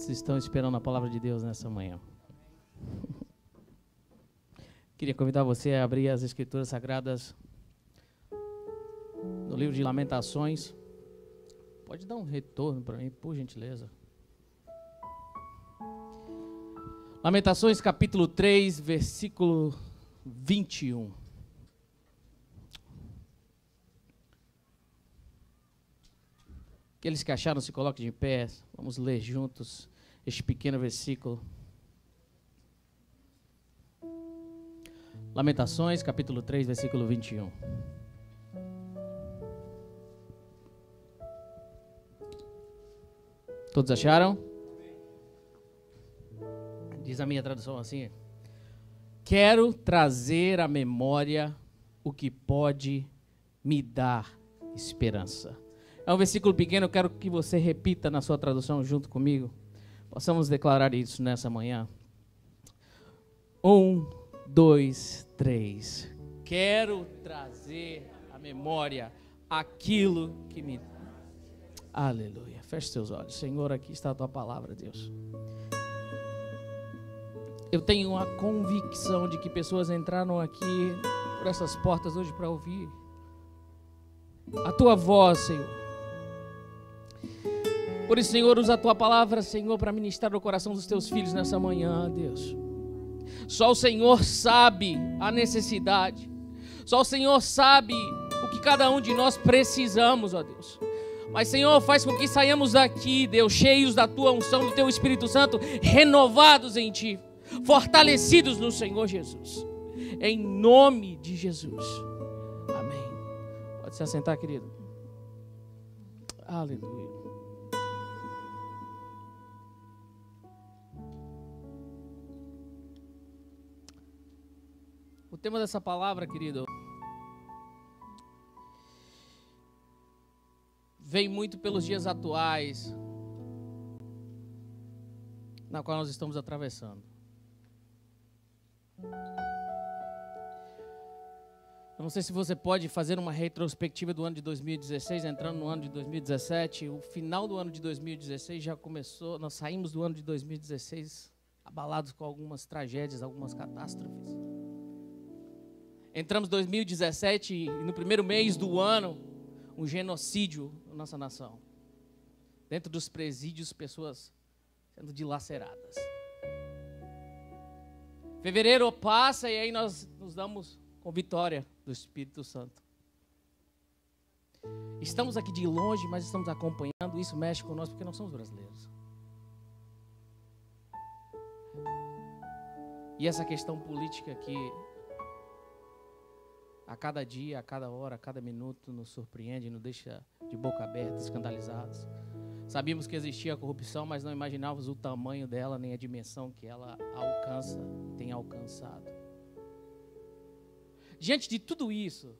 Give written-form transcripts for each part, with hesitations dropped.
Quantos estão esperando a palavra de Deus nessa manhã? Queria convidar você a abrir as Escrituras Sagradas no livro de Lamentações. Pode dar um retorno para mim, por gentileza. Lamentações, capítulo 3, versículo 21. Aqueles que acharam, se coloquem de pé. Vamos ler juntos este pequeno versículo. Lamentações, capítulo 3, versículo 21. Todos acharam? Diz a minha tradução assim: quero trazer à memória o que pode me dar esperança. É um versículo pequeno, eu quero que você repita na sua tradução junto comigo. Possamos declarar isso nessa manhã. 1, 2, 3. Quero trazer à memória aquilo que me... Aleluia. Feche seus olhos. Senhor, aqui está a tua palavra, Deus. Eu tenho a convicção de que pessoas entraram aqui por essas portas hoje para ouvir a tua voz, Senhor. Por isso, Senhor, usa a tua palavra, Senhor, para ministrar no coração dos teus filhos nessa manhã, Deus. Só o Senhor sabe a necessidade. Só o Senhor sabe o que cada um de nós precisamos, ó Deus. Mas, Senhor, faz com que saiamos daqui, Deus, cheios da tua unção, do teu Espírito Santo, renovados em ti, fortalecidos no Senhor Jesus. Em nome de Jesus. Amém. Pode se assentar, querido. Aleluia. O tema dessa palavra, querido, vem muito pelos dias atuais na qual nós estamos atravessando. Eu não sei se você pode fazer uma retrospectiva do ano de 2016, entrando no ano de 2017. O final do ano de 2016 já começou, nós saímos do ano de 2016 abalados com algumas tragédias, algumas catástrofes. Entramos em 2017 e no primeiro mês do ano, um genocídio na nossa nação. Dentro dos presídios, pessoas sendo dilaceradas. Fevereiro passa e aí nós nos damos com vitória do Espírito Santo. Estamos aqui de longe, mas estamos acompanhando. Isso mexe conosco porque nós somos brasileiros. E essa questão política aqui, a cada dia, a cada hora, a cada minuto, nos surpreende, nos deixa de boca aberta, escandalizados. Sabíamos que existia a corrupção, mas não imaginávamos o tamanho dela, nem a dimensão que ela alcança, tem alcançado. Diante de tudo isso,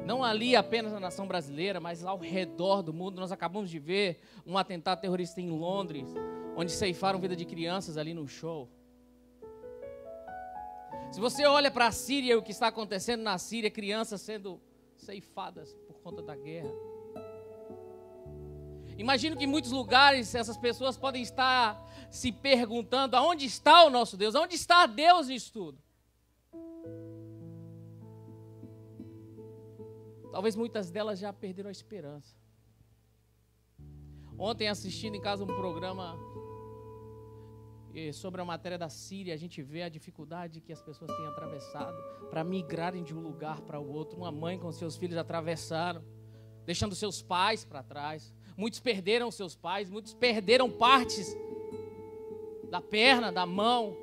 não ali apenas na nação brasileira, mas ao redor do mundo, nós acabamos de ver um atentado terrorista em Londres, onde ceifaram vida de crianças ali no show. Se você olha para a Síria, o que está acontecendo na Síria, crianças sendo ceifadas por conta da guerra. Imagino que em muitos lugares essas pessoas podem estar se perguntando: aonde está o nosso Deus? Aonde está Deus nisso tudo? Talvez muitas delas já perderam a esperança. Ontem, assistindo em casa um programa sobre a matéria da Síria, a gente vê a dificuldade que as pessoas têm atravessado para migrarem de um lugar para o outro. Uma mãe com seus filhos atravessaram, deixando seus pais para trás. Muitos perderam seus pais, muitos perderam partes da perna, da mão,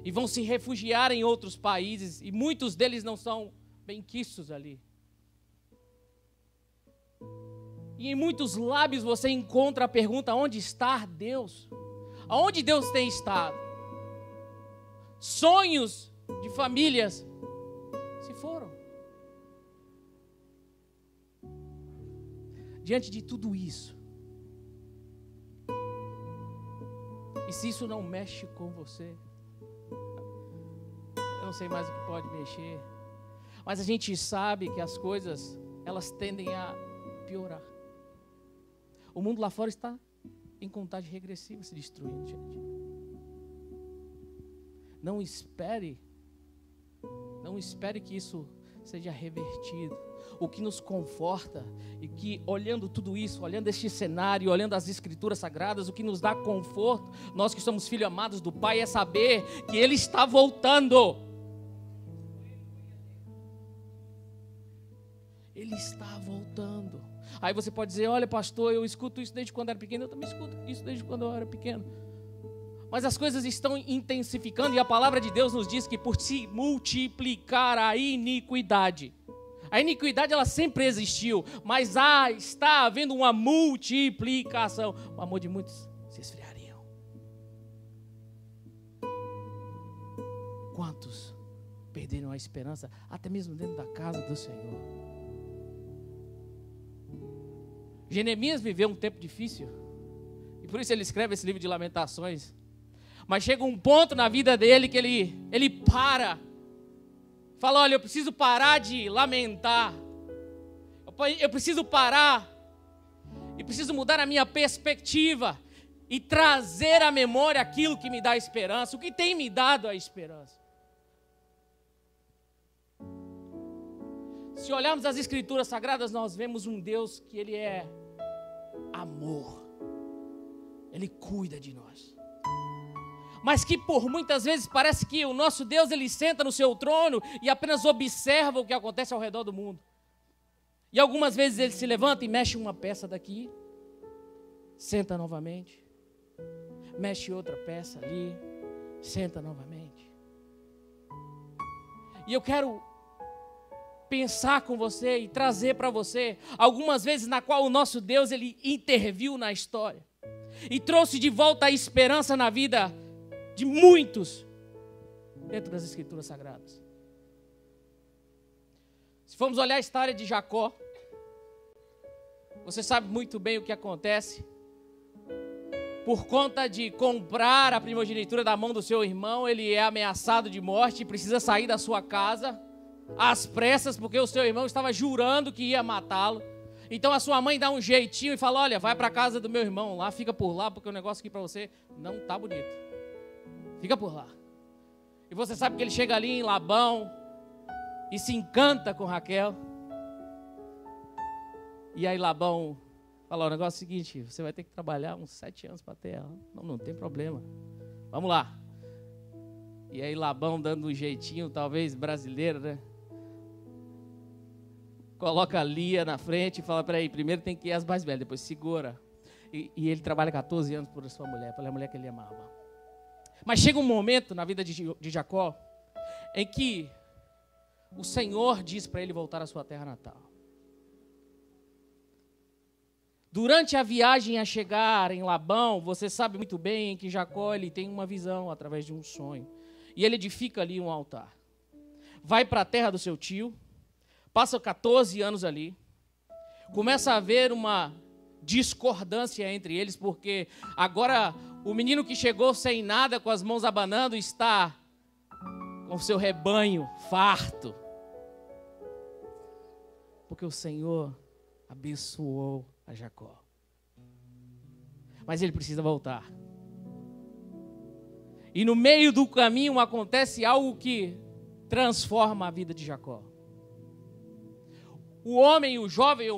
e vão se refugiar em outros países, e muitos deles não são benquistos ali. E em muitos lábios você encontra a pergunta: onde está Deus? Aonde Deus tem estado? Sonhos de famílias se foram. Diante de tudo isso, e se isso não mexe com você, eu não sei mais o que pode mexer, mas a gente sabe que as coisas, elas tendem a piorar. O mundo lá fora está em contagem regressiva, se destruindo, gente. Não espere que isso seja revertido. O que nos conforta e que, olhando tudo isso, olhando este cenário, olhando as Escrituras Sagradas, o que nos dá conforto, nós que somos filhos amados do Pai, é saber que Ele está voltando. Ele está voltando. Aí você pode dizer, olha pastor, eu escuto isso desde quando era pequeno. Eu também escuto isso desde quando eu era pequeno. Mas as coisas estão intensificando e a palavra de Deus nos diz que por se multiplicar a iniquidade. A iniquidade ela sempre existiu, mas está havendo uma multiplicação. O amor de muitos se esfriariam. Quantos perderam a esperança, até mesmo dentro da casa do Senhor? Jeremias viveu um tempo difícil, e por isso ele escreve esse livro de Lamentações. Mas chega um ponto na vida dele que ele para. Fala, olha, eu preciso parar de lamentar. Eu preciso parar. E preciso mudar a minha perspectiva. E trazer à memória aquilo que me dá esperança. O que tem me dado a esperança. Se olharmos as Escrituras Sagradas, nós vemos um Deus que Ele é amor. Ele cuida de nós. Mas que por muitas vezes parece que o nosso Deus, Ele senta no seu trono e apenas observa o que acontece ao redor do mundo. E algumas vezes Ele se levanta e mexe uma peça daqui, senta novamente, mexe outra peça ali, senta novamente. E eu quero pensar com você e trazer para você algumas vezes na qual o nosso Deus, Ele interviu na história e trouxe de volta a esperança na vida de muitos dentro das Escrituras Sagradas. Se formos olhar a história de Jacó, você sabe muito bem o que acontece. Por conta de comprar a primogenitura da mão do seu irmão, ele é ameaçado de morte e precisa sair da sua casa às pressas, porque o seu irmão estava jurando que ia matá-lo. Então a sua mãe dá um jeitinho e fala, olha, vai para a casa do meu irmão lá, fica por lá, porque o negócio aqui para você não está bonito. Fica por lá. E você sabe que ele chega ali em Labão e se encanta com Raquel. E aí Labão fala, o negócio é o seguinte, você vai ter que trabalhar uns 7 anos para ter ela. Não tem problema. Vamos lá. E aí Labão dando um jeitinho, talvez brasileiro, né? Coloca a Lia na frente e fala, peraí, primeiro tem que ir as mais velhas, depois segura. E ele trabalha 14 anos por sua mulher, pela mulher que ele amava. Mas chega um momento na vida de Jacó em que o Senhor diz para ele voltar à sua terra natal. Durante a viagem a chegar em Labão, você sabe muito bem que Jacó ele tem uma visão através de um sonho. E ele edifica ali um altar. Vai para a terra do seu tio, passa 14 anos ali, começa a haver uma discordância entre eles, porque agora o menino que chegou sem nada, com as mãos abanando, está com o seu rebanho farto. Porque o Senhor abençoou a Jacó. Mas ele precisa voltar. E no meio do caminho acontece algo que transforma a vida de Jacó. O homem, o jovem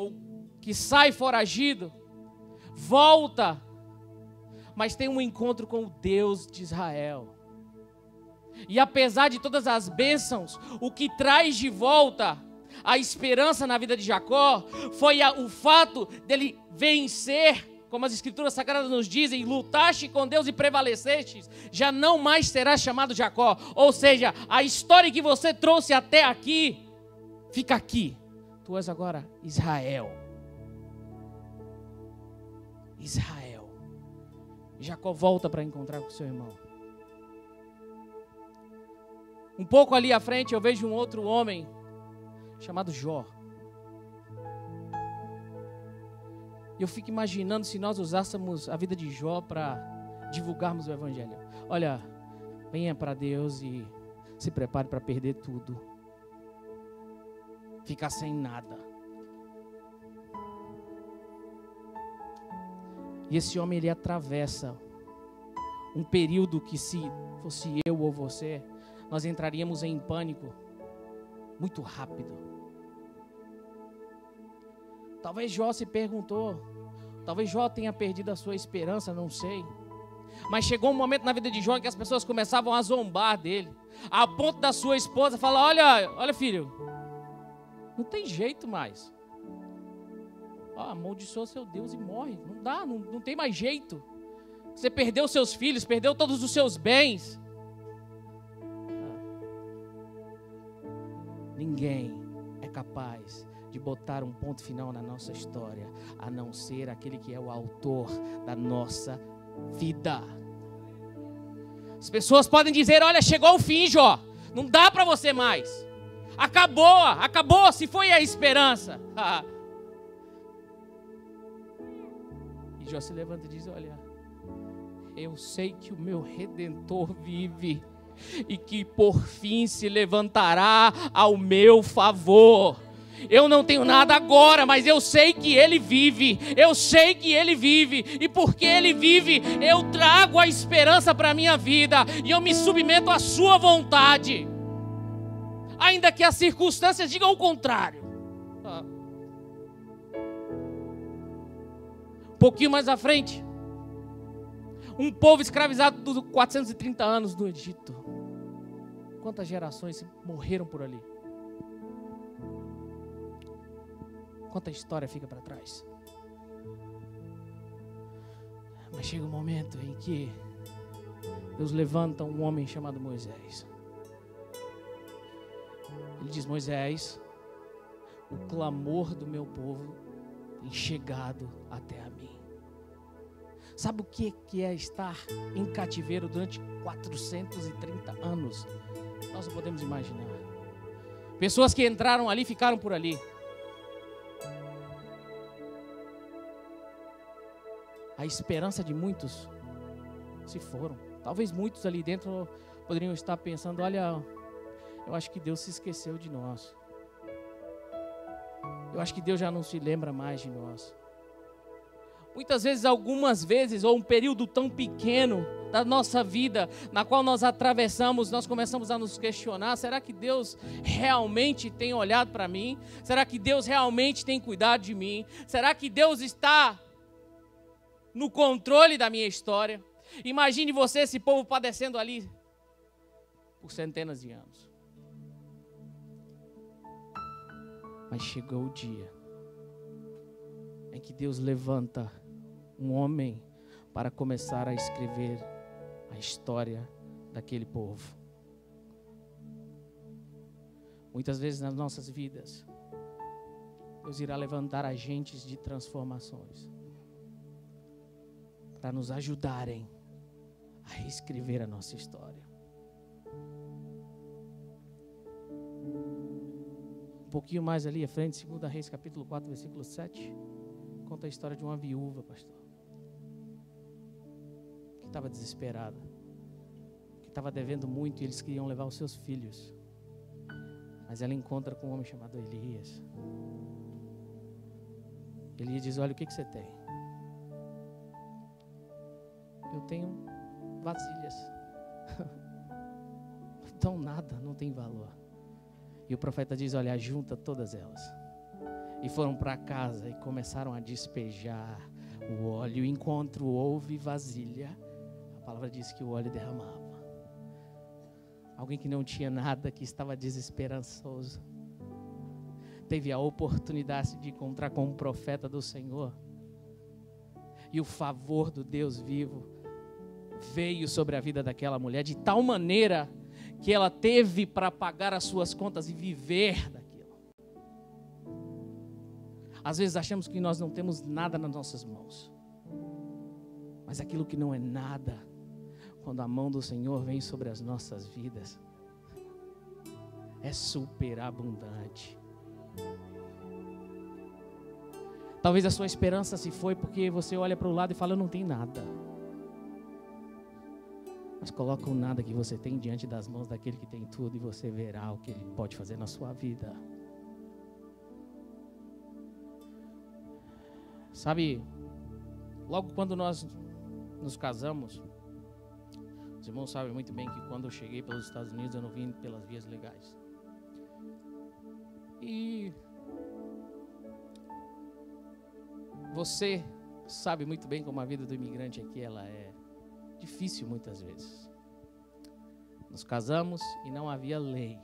que sai foragido, volta, mas tem um encontro com o Deus de Israel. E apesar de todas as bênçãos, o que traz de volta a esperança na vida de Jacó foi o fato dele vencer, como as Escrituras Sagradas nos dizem, lutaste com Deus e prevalecestes, já não mais serás chamado Jacó. Ou seja, a história que você trouxe até aqui, fica aqui. Tu és agora Israel. Israel. Jacó volta para encontrar com seu irmão. Um pouco ali à frente eu vejo um outro homem chamado Jó. E eu fico imaginando se nós usássemos a vida de Jó para divulgarmos o Evangelho. Olha, venha para Deus e se prepare para perder tudo. Ficar sem nada. E esse homem, ele atravessa um período que, se fosse eu ou você, nós entraríamos em pânico muito rápido. Talvez Jó se perguntou, talvez Jó tenha perdido a sua esperança, não sei. Mas chegou um momento na vida de Jó em que as pessoas começavam a zombar dele, a ponto da sua esposa falar: olha filho, não tem jeito mais. Amaldiçoa seu Deus e morre. Não dá, não tem mais jeito. Você perdeu seus filhos, perdeu todos os seus bens. Ninguém é capaz de botar um ponto final na nossa história, a não ser aquele que é o autor da nossa vida. As pessoas podem dizer: olha, chegou o fim, Jó, não dá para você mais. Acabou, se foi a esperança. E Jó se levanta e diz: olha, eu sei que o meu Redentor vive e que por fim se levantará ao meu favor. Eu não tenho nada agora, mas eu sei que Ele vive. Eu sei que Ele vive. E porque Ele vive, eu trago a esperança para a minha vida. E eu me submeto à sua vontade. Ainda que as circunstâncias digam o contrário. Um pouquinho mais à frente, um povo escravizado dos 430 anos do Egito. Quantas gerações morreram por ali? Quanta história fica para trás? Mas chega um momento em que Deus levanta um homem chamado Moisés. Ele diz: Moisés, o clamor do meu povo tem chegado até a mim. Sabe o que é estar em cativeiro durante 430 anos? Nós não podemos imaginar. Pessoas que entraram ali, ficaram por ali. A esperança de muitos se foram. Talvez muitos ali dentro poderiam estar pensando: olha, eu acho que Deus se esqueceu de nós. Eu acho que Deus já não se lembra mais de nós. Muitas vezes, algumas vezes, ou um período tão pequeno da nossa vida, na qual nós atravessamos, nós começamos a nos questionar: será que Deus realmente tem olhado para mim? Será que Deus realmente tem cuidado de mim? Será que Deus está no controle da minha história? Imagine você, esse povo padecendo ali por centenas de anos. Mas chegou o dia em que Deus levanta um homem para começar a escrever a história daquele povo. Muitas vezes nas nossas vidas, Deus irá levantar agentes de transformações para nos ajudarem a reescrever a nossa história. Um pouquinho mais ali à frente, 2 Reis capítulo 4, versículo 7, conta a história de uma viúva, pastor, que estava desesperada, que estava devendo muito, e eles queriam levar os seus filhos. Mas ela encontra com um homem chamado Elias. Elias diz: olha, o que você tem? Eu tenho vasilhas. Não dão nada, não tem valor. E o profeta diz: olha, junta todas elas. E foram para casa e começaram a despejar o óleo. Enquanto houve vasilha, a palavra diz que o óleo derramava. Alguém que não tinha nada, que estava desesperançoso, teve a oportunidade de encontrar com um profeta do Senhor. E o favor do Deus vivo veio sobre a vida daquela mulher de tal maneira que ela teve para pagar as suas contas e viver daquilo. Às vezes achamos que nós não temos nada nas nossas mãos, mas aquilo que não é nada, quando a mão do Senhor vem sobre as nossas vidas, é superabundante. Talvez a sua esperança se foi porque você olha para o lado e fala: eu não tenho nada. Mas coloca o nada que você tem diante das mãos daquele que tem tudo, e você verá o que Ele pode fazer na sua vida. Sabe, Logo quando nós nos casamos, os irmãos sabem muito bem que quando eu cheguei pelos Estados Unidos, eu não vim pelas vias legais. E você sabe muito bem como a vida do imigrante aqui, ela é difícil muitas vezes. Nos casamos e não havia lei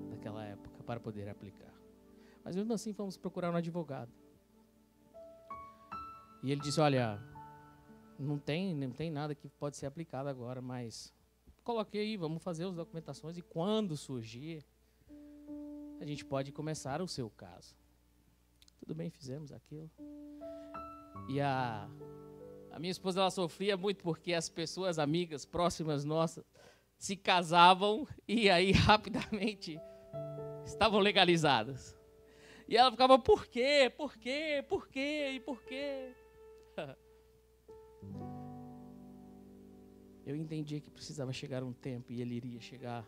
naquela época para poder aplicar. Mas mesmo assim fomos procurar um advogado. E ele disse, olha, não tem nada que pode ser aplicado agora, mas coloquei aí, vamos fazer as documentações e quando surgir, a gente pode começar o seu caso. Tudo bem, fizemos aquilo. E a minha esposa, ela sofria muito porque as pessoas amigas próximas nossas se casavam e aí rapidamente estavam legalizadas. E ela ficava, por quê? Por quê? Por quê? E por quê? Eu entendi que precisava chegar um tempo e ele iria chegar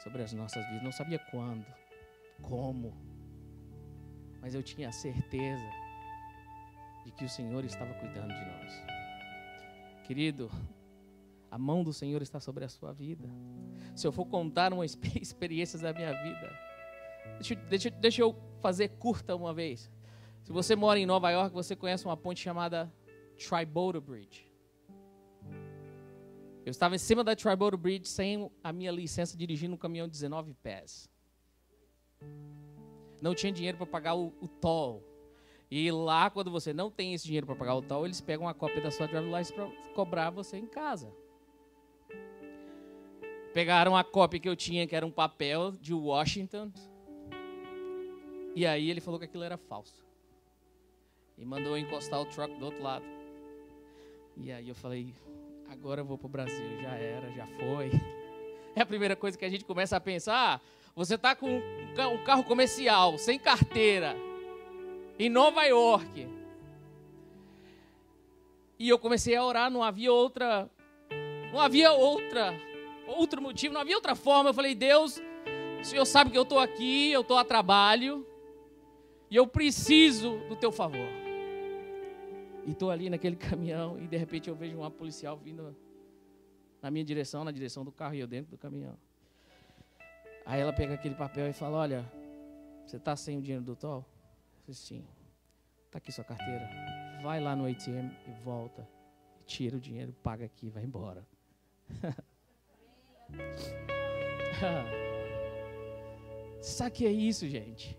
sobre as nossas vidas. Não sabia quando, como, mas eu tinha a certeza de que o Senhor estava cuidando de nós. Querido, a mão do Senhor está sobre a sua vida. Se eu for contar uma experiência da minha vida, deixa eu fazer curta uma vez. Se você mora em Nova York, você conhece uma ponte chamada Tri-Boulder Bridge. Eu estava em cima da Tri-Boulder Bridge sem a minha licença dirigindo um caminhão de 19 pés. Não tinha dinheiro para pagar o toll. E lá, quando você não tem esse dinheiro para pagar o toll, eles pegam uma cópia da sua driver's license para cobrar você em casa. Pegaram a cópia que eu tinha, que era um papel de Washington. E aí ele falou que aquilo era falso. E mandou eu encostar o truck do outro lado. E aí eu falei, agora eu vou para o Brasil. Já era, já foi. É a primeira coisa que a gente começa a pensar. Você está com um carro comercial, sem carteira, em Nova York. E eu comecei a orar, não havia outro motivo, não havia outra forma. Eu falei, Deus, o Senhor sabe que eu estou aqui, eu estou a trabalho, e eu preciso do teu favor. E estou ali naquele caminhão, e de repente eu vejo uma policial vindo na minha direção, na direção do carro, e eu dentro do caminhão. Aí ela pega aquele papel e fala, olha, você está sem o dinheiro do toll? Eu falei, sim. Está aqui sua carteira. Vai lá no ATM e volta. Tira o dinheiro, paga aqui e vai embora. Sabe o que é isso, gente?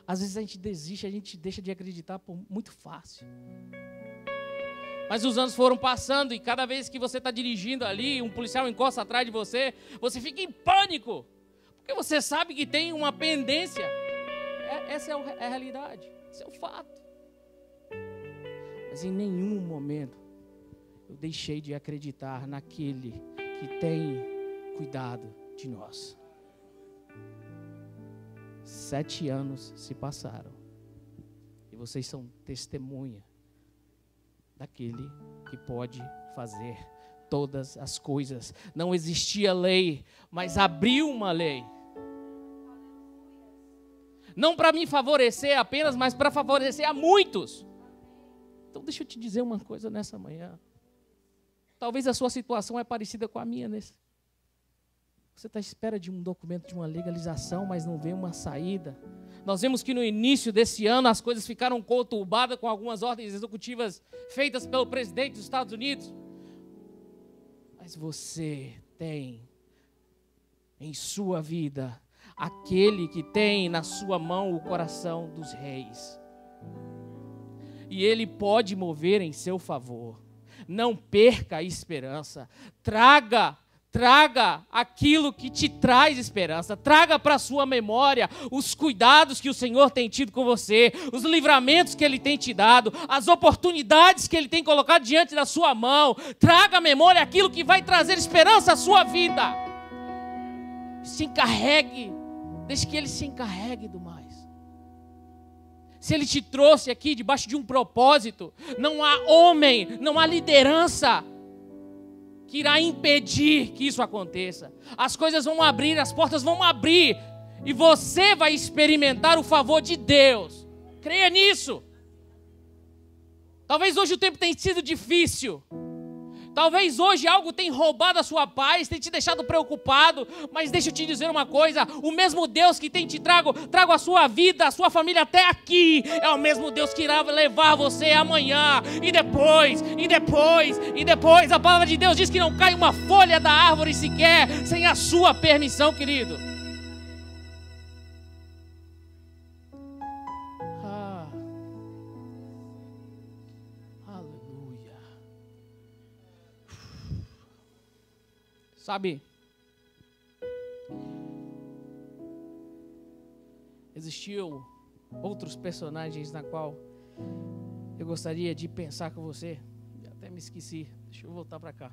Às vezes a gente desiste, a gente deixa de acreditar muito fácil. Mas os anos foram passando e cada vez que você está dirigindo ali, um policial encosta atrás de você, você fica em pânico. Porque você sabe que tem uma pendência. Essa é a realidade, esse é o fato. Mas em nenhum momento eu deixei de acreditar naquele que tem cuidado de nós. 7 anos se passaram e vocês são testemunha daquele que pode fazer todas as coisas. Não existia lei, mas abriu uma lei. Não para me favorecer apenas, mas para favorecer a muitos. Então deixa eu te dizer uma coisa nessa manhã. Talvez a sua situação é parecida com a minha. Você está à espera de um documento, de uma legalização, mas não vê uma saída. Nós vemos que no início desse ano as coisas ficaram conturbadas com algumas ordens executivas feitas pelo presidente dos Estados Unidos. Mas você tem em sua vida aquele que tem na sua mão o coração dos reis. E ele pode mover em seu favor. Não perca a esperança. Traga aquilo que te traz esperança. Traga para a sua memória os cuidados que o Senhor tem tido com você, os livramentos que Ele tem te dado, as oportunidades que Ele tem colocado diante da sua mão. Traga à memória aquilo que vai trazer esperança à sua vida. Se encarregue, deixe que Ele se encarregue do mais. Se Ele te trouxe aqui debaixo de um propósito, não há homem, não há liderança que irá impedir que isso aconteça. As coisas vão abrir, as portas vão abrir, e você vai experimentar o favor de Deus Creia nisso. Talvez hoje o tempo tenha sido difícil. Talvez hoje algo tenha roubado a sua paz, tenha te deixado preocupado, mas deixa eu te dizer uma coisa, o mesmo Deus que tem te trago a sua vida, a sua família até aqui, é o mesmo Deus que irá levar você amanhã, e depois, a palavra de Deus diz que não cai uma folha da árvore sequer, sem a sua permissão, querido. Sabe, existiam outros personagens na qual eu gostaria de pensar com você. Até me esqueci, deixa eu voltar para cá.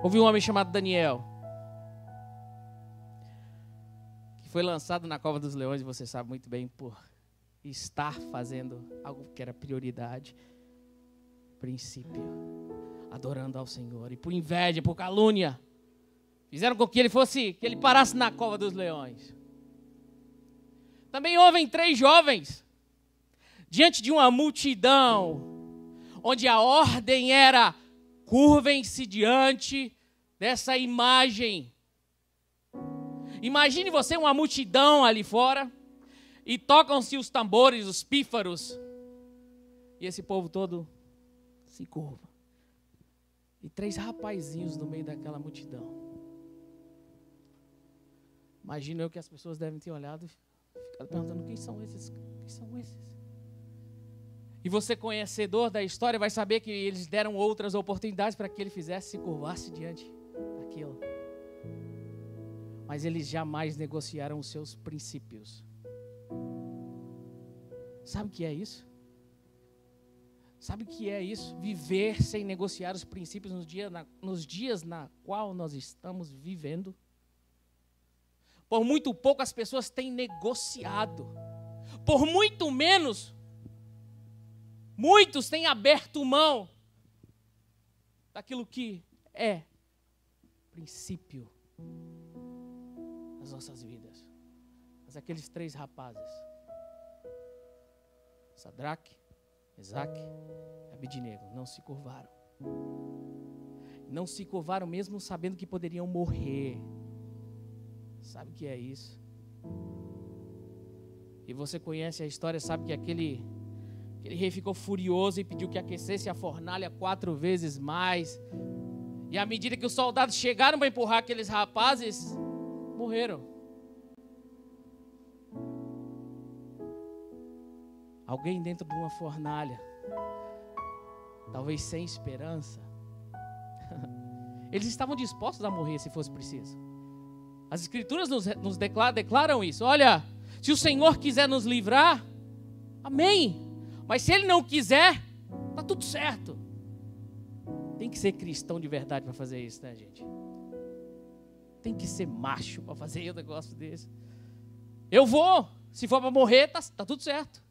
Houve um homem chamado Daniel, foi lançado na cova dos leões, e você sabe muito bem, por estar fazendo algo que era prioridade, princípio, adorando ao Senhor, e por inveja, por calúnia, fizeram com que ele parasse na cova dos leões. Também houve 3 jovens, diante de uma multidão, onde a ordem era, curvem-se diante dessa imagem. Imagine você uma multidão ali fora, e tocam-se os tambores, os pífaros, e esse povo todo se curva. E 3 rapazinhos no meio daquela multidão. Imagina eu que as pessoas devem ter olhado e ficado perguntando, quem são esses? Quem são esses? E você, conhecedor da história, vai saber que eles deram outras oportunidades para que ele se curvasse diante daquilo. Mas eles jamais negociaram os seus princípios. Sabe o que é isso? Sabe o que é isso? Viver sem negociar os princípios nos dias na qual nós estamos vivendo. Por muito pouco as pessoas têm negociado. Por muito menos, muitos têm aberto mão daquilo que é princípio nas nossas vidas. Mas aqueles 3 rapazes, Sadraque, Mesaque e Abednego, não se curvaram. Não se curvaram mesmo sabendo que poderiam morrer. Sabe o que é isso? E você conhece a história, sabe que aquele rei ficou furioso e pediu que aquecesse a fornalha 4 vezes mais. E à medida que os soldados chegaram para empurrar aqueles rapazes, morreram. Alguém dentro de uma fornalha, talvez sem esperança. Eles estavam dispostos a morrer se fosse preciso. As Escrituras nos declaram isso. Olha, se o Senhor quiser nos livrar, amém. Mas se Ele não quiser, está tudo certo. Tem que ser cristão de verdade para fazer isso, né, gente? Tem que ser macho para fazer um negócio desse. Eu vou, se for para morrer, tá tudo certo.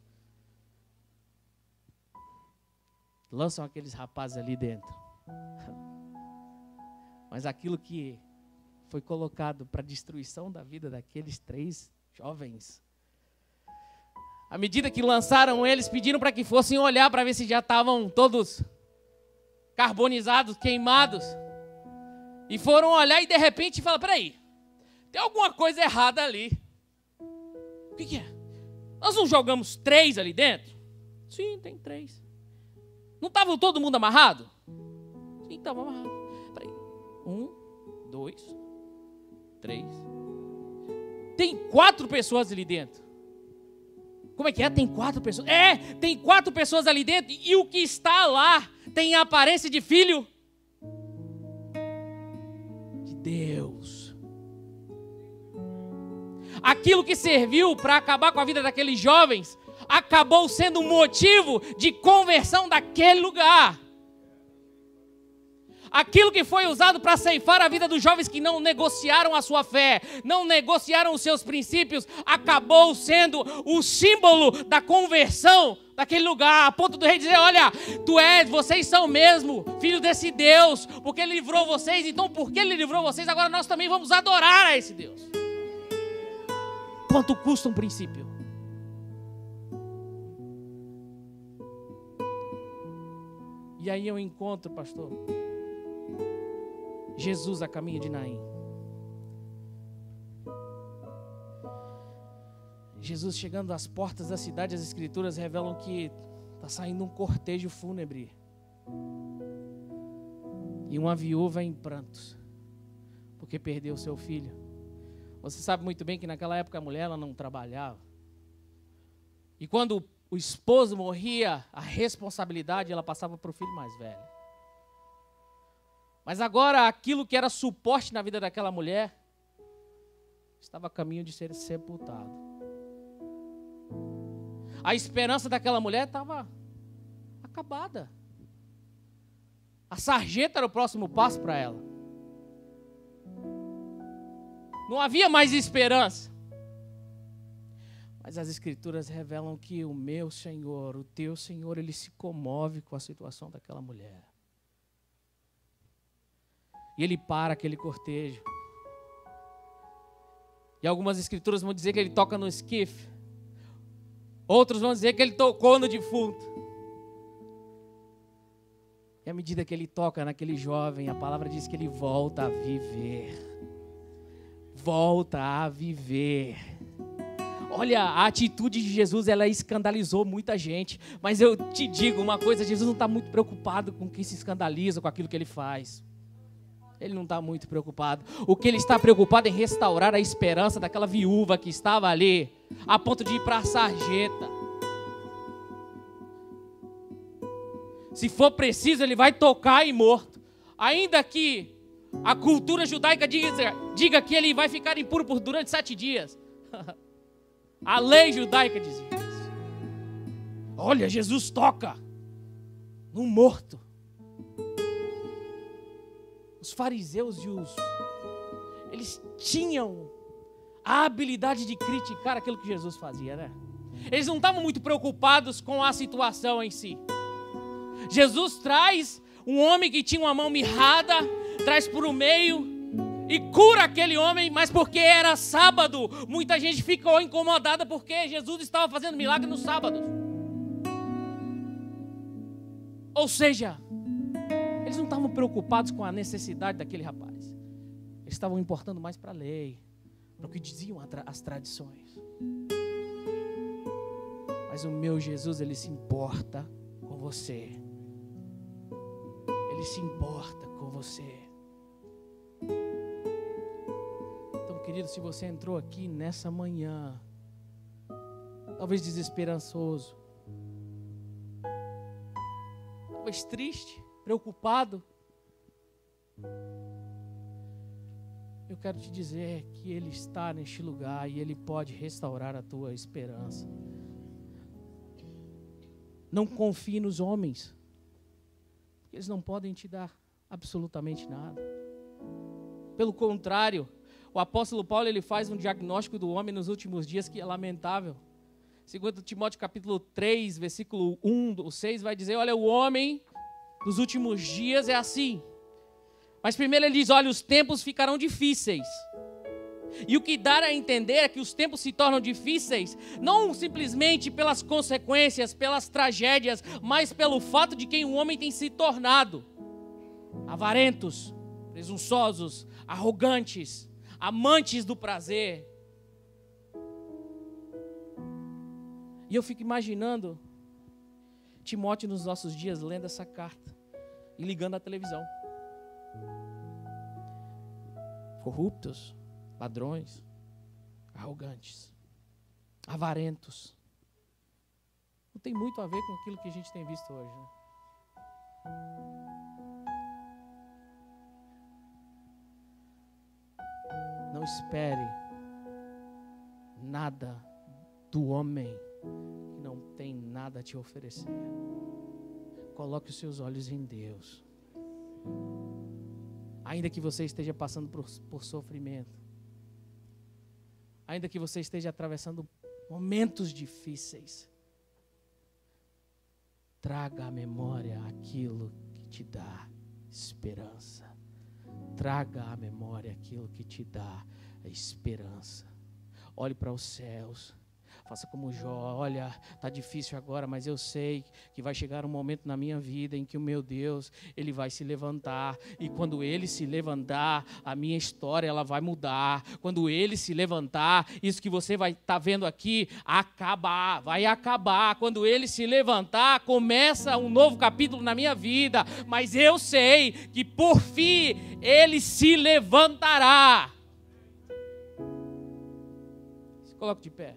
Lançam aqueles rapazes ali dentro. Mas aquilo que foi colocado para a destruição da vida daqueles 3 jovens, à medida que lançaram eles, pediram para que fossem olhar para ver se já estavam todos carbonizados, queimados. E foram olhar e de repente falaram, peraí, tem alguma coisa errada ali. O que é? Nós não jogamos 3 ali dentro? Sim, tem 3. Não estava todo mundo amarrado? Sim, estava amarrado. Peraí. 1, 2, 3. Tem 4 pessoas ali dentro. Como é que é? Tem 4 pessoas? Tem 4 pessoas ali dentro e o que está lá tem a aparência de filho de Deus. Aquilo que serviu para acabar com a vida daqueles jovens acabou sendo um motivo de conversão daquele lugar. aquilo que foi usado para ceifar a vida dos jovens que não negociaram a sua fé, não negociaram os seus princípios, acabou sendo o símbolo da conversão daquele lugar, a ponto do rei dizer: olha, vocês são mesmo filhos desse Deus, porque Ele livrou vocês, então porque Ele livrou vocês, agora nós também vamos adorar a esse Deus. Quanto custa um princípio? E aí eu encontro, pastor, Jesus a caminho de Naim. Jesus chegando às portas da cidade, as escrituras revelam que está saindo um cortejo fúnebre. E uma viúva em prantos, porque perdeu seu filho. Você sabe muito bem que naquela época a mulher ela não trabalhava. E quando o esposo morria, a responsabilidade ela passava para o filho mais velho. Mas agora aquilo que era suporte na vida daquela mulher estava a caminho de ser sepultado. A esperança daquela mulher estava acabada. A sarjeta era o próximo passo para ela. Não havia mais esperança. Mas as escrituras revelam que o meu Senhor, o teu Senhor, Ele se comove com a situação daquela mulher. E Ele para aquele cortejo. E algumas escrituras vão dizer que Ele toca no esquife. Outros vão dizer que Ele tocou no defunto. E à medida que Ele toca naquele jovem, a palavra diz que ele volta a viver. Volta a viver. Olha, a atitude de Jesus, ela escandalizou muita gente. Mas eu te digo uma coisa, Jesus não está muito preocupado com quem se escandaliza, com aquilo que Ele faz. Ele não está muito preocupado. O que Ele está preocupado é em restaurar a esperança daquela viúva que estava ali, a ponto de ir para a sarjeta. Se for preciso, Ele vai tocar em morto. Ainda que a cultura judaica diga que ele vai ficar impuro durante 7 dias. A lei judaica dizia isso. Olha, Jesus toca no morto. Os fariseus eles tinham a habilidade de criticar aquilo que Jesus fazia, né? Eles não estavam muito preocupados com a situação em si. Jesus traz um homem que tinha uma mão mirrada, traz por o meio e cura aquele homem, mas porque era sábado, muita gente ficou incomodada porque Jesus estava fazendo milagre no sábado. Ou seja, eles não estavam preocupados com a necessidade daquele rapaz. Eles estavam importando mais para a lei, para o que diziam as tradições. Mas o meu Jesus, Ele se importa com você. Ele se importa com você. Então, querido, se você entrou aqui nessa manhã, talvez desesperançoso, talvez triste, preocupado, eu quero te dizer que Ele está neste lugar e Ele pode restaurar a tua esperança. Não confie nos homens, porque eles não podem te dar absolutamente nada. Pelo contrário, o apóstolo Paulo ele faz um diagnóstico do homem nos últimos dias que é lamentável. 2 Timóteo capítulo 3, versículo 1, 6 vai dizer: olha, o homem dos últimos dias é assim. Mas primeiro ele diz: olha, os tempos ficarão difíceis. E o que dá a entender é que os tempos se tornam difíceis, não simplesmente pelas consequências, pelas tragédias, mas pelo fato de quem o homem tem se tornado. Avarentos, presunçosos, arrogantes, amantes do prazer. E eu fico imaginando Timóteo nos nossos dias lendo essa carta e ligando a televisão. Corruptos, ladrões, arrogantes, avarentos. Não tem muito a ver com aquilo que a gente tem visto hoje, né? Não espere nada do homem que não tem nada a te oferecer. Coloque os seus olhos em Deus. Ainda que você esteja passando por sofrimento, ainda que você esteja atravessando momentos difíceis, traga à memória aquilo que te dá esperança. Traga à memória aquilo que te dá esperança. Olhe para os céus. Faça como Jó, olha, está difícil agora, mas eu sei que vai chegar um momento na minha vida em que o meu Deus, Ele vai se levantar. E quando Ele se levantar, a minha história ela vai mudar. Quando Ele se levantar, isso que você vai estar vendo aqui, vai acabar. Quando Ele se levantar, começa um novo capítulo na minha vida. Mas eu sei que por fim, Ele se levantará. Se coloque de pé.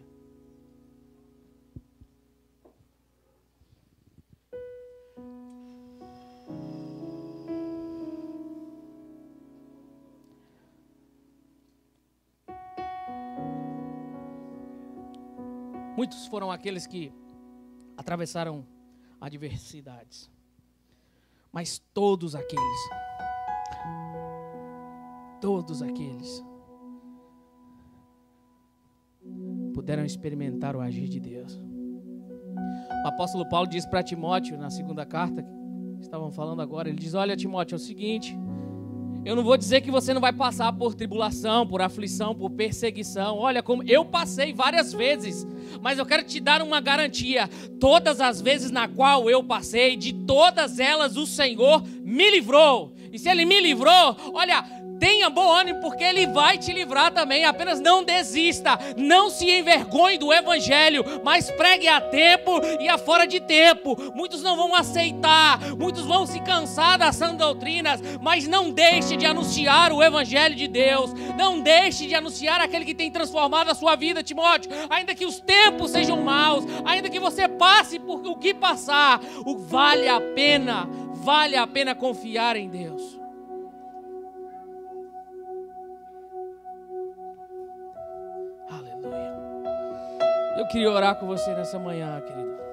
Muitos foram aqueles que atravessaram adversidades, mas todos aqueles puderam experimentar o agir de Deus. O apóstolo Paulo diz para Timóteo, na segunda carta, que estavam falando agora, ele diz: olha, Timóteo, é o seguinte, eu não vou dizer que você não vai passar por tribulação, por aflição, por perseguição. Olha, como eu passei várias vezes, mas eu quero te dar uma garantia. Todas as vezes na qual eu passei, de todas elas o Senhor me livrou. E se Ele me livrou, olha, tenha bom ânimo, porque Ele vai te livrar também. Apenas não desista, não se envergonhe do Evangelho, mas pregue a tempo e a fora de tempo. Muitos não vão aceitar, muitos vão se cansar das sãs doutrinas, mas não deixe de anunciar o Evangelho de Deus. Não deixe de anunciar aquele que tem transformado a sua vida, Timóteo. Ainda que os tempos sejam maus, ainda que você passe por o que passar, vale a pena confiar em Deus. Eu queria orar com você nessa manhã, querido.